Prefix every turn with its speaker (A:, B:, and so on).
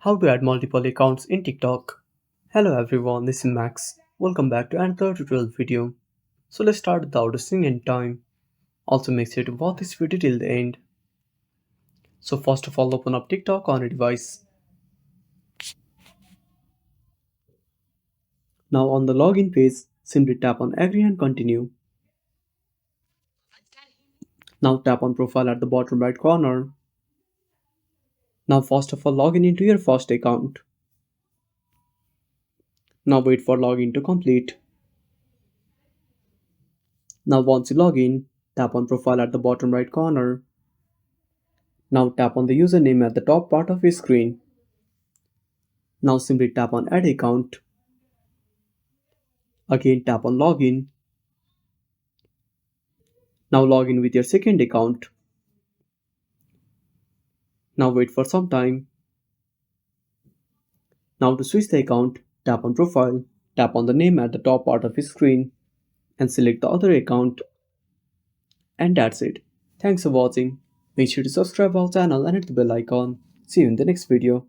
A: How to add multiple accounts in TikTok. Hello everyone, this is Max. Welcome back to another tutorial video. So let's start without wasting any time. Also make sure to watch this video till the end. So first of all, open up TikTok on a device. Now on the login page, simply tap on agree and continue. Now tap on profile at the bottom right corner. Now first of all, log in into your first account. Now wait for login to complete. Now once you log in, tap on profile at the bottom right corner. Now tap on the username at the top part of your screen. Now simply tap on add account. Again tap on login. Now log in with your second account. Now wait for some time. Now to switch the account, tap on profile, tap on the name at the top part of your screen and select the other account. And that's it. Thanks for watching. Make sure to subscribe our channel and hit the bell icon. See you in the next video.